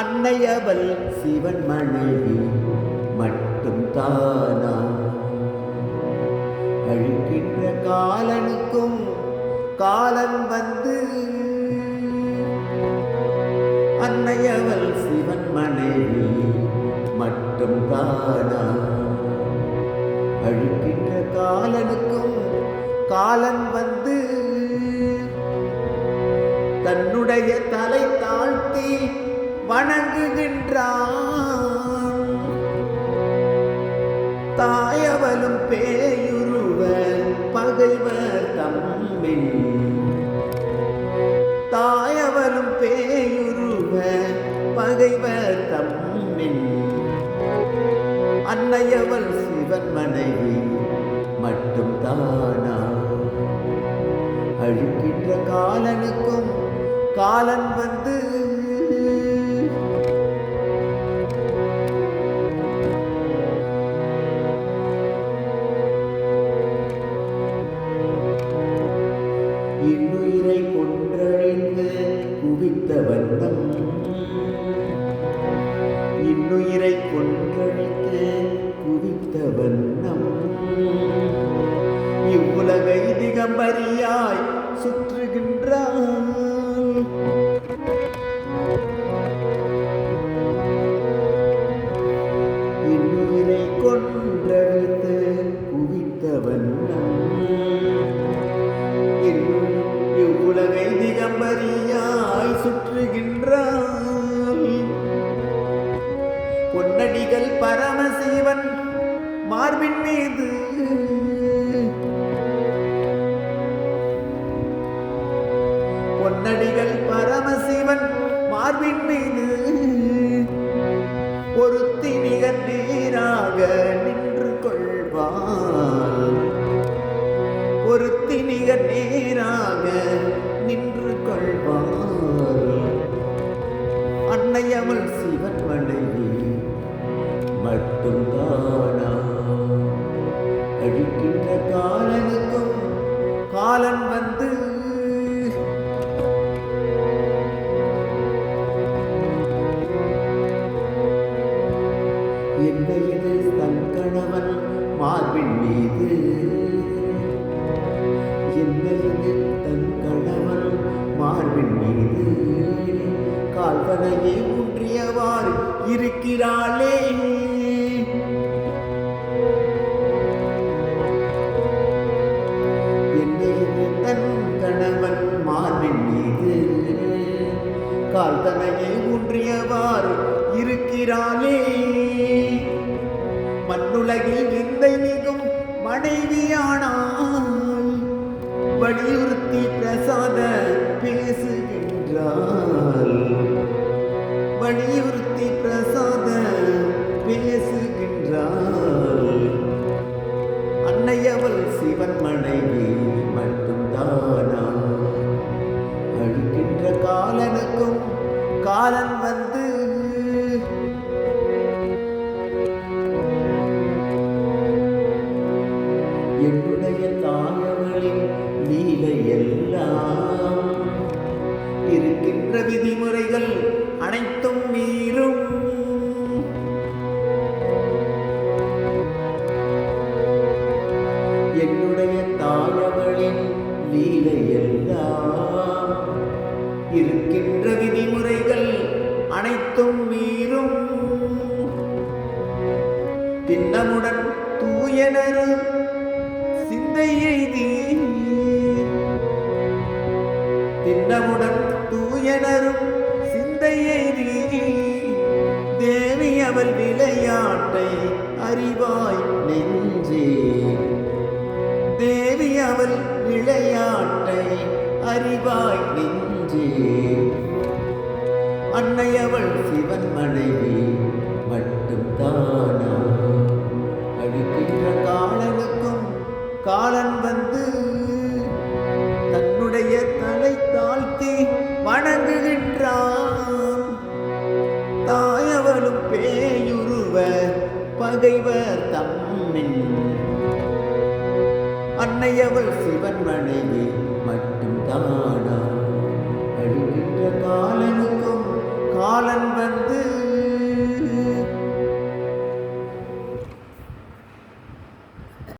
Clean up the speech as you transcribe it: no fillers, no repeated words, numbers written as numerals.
அன்னையவள் சிவன் மனைவி மட்டும் தானா? அழிக்கின்ற காலனுக்கும் காலன் வந்து அன்னையவள் சிவன் மனைவி மட்டும் தானா? அழிக்கின்ற காலனுக்கும் காலன் வந்து தன்னுடைய தலை தாழ்த்தி வணங்குகின்றான். தாயவளும் பேயுருவர் பகைவர் தம்மின், தாயவளும் பேயுருவர் பகைவர் தம்மின். அன்னையவள் சிவன் மனைவி மட்டும் தானா? அழிக்கின்ற காலனுக்கும் காலன் வந்து இன்னுயிரை கொன்றழிந்து குவித்த வண்ணம், இன்னுயிரை கொன்றழித்து குவித்த வண்ணம் இவ்வுலகை திகம்பரியாய் சுற்றுகின்றான். இன்னுயிரை கொன்றழித்து குவித்த வண்ணம் இவ்வுலகை திகம்பரியாய் சுற்றுகின்றான். பொன்னடிகள் பரமசிவன் மார்பின் மீது, பொன்னடிகள் பரமசிவன் மார்பின் மீது பொருத்தி நிகர் நீராக நின்று கொள்வார். பொருத்தி நிகர் நீராக நின்று கொள்வார். அன்னையவள் சிவன் மனைவி மட்டும் தானா? அழிக்கின்ற காலனுக்கும் காலன் வந்து என்னையது தன் கணவன் மார்பின் மீது, என்னையது தன் கணவன் மார்பின் மீது கால்வனையை ஊன்றியவாறு இருக்கிறாளே. என்னையது தன் கணவன் மார்பின் மீது கால்தனையை ஊன்றியவாறு இருக்கிறாளே. மண்ணுலகில் விந்தை மிகும் மனைவியானாள், வலியுறுத்தி பிரசாத பேசுகின்றாள். வலியுறுத்தி பிரசாத பேசுகின்றாள். அன்னையவள் சிவன் மனைவி மட்டும் தானா? அழிக்கின்ற காலனுக்கும் காலன் வந்து என்னுடைய தாயவளின் லீலையெல்லாம் இருக்கின்ற விதிமுறைகள் அனைத்தும் மீறும். என்னுடைய தாயவளின் லீலையெல்லாம் இருக்கின்ற விதிமுறைகள் அனைத்தும் மீறும். திண்ணமுடன் தூயனரும் சிந்தை எய்தி, திண்ணமுடன் தூயனரும் சிந்தை எய்தி தேவி அவள் விளையாட்டை அறிவாய் நெஞ்சே. தேவி அவள் விளையாட்டை அறிவாய் நெஞ்சே. அன்னையவள் சிவன் மனைவி மட்டும் தானா? அழிக்கின்ற காலனுக்கும் காலன் வந்து தன்னுடைய தலை தாழ்த்தி வணங்குகின்றான். தாயவளும் பேயுருவ பகைவர் தம்மின் அன்னையவள் சிவன் மனைவி மட்டும்தானா?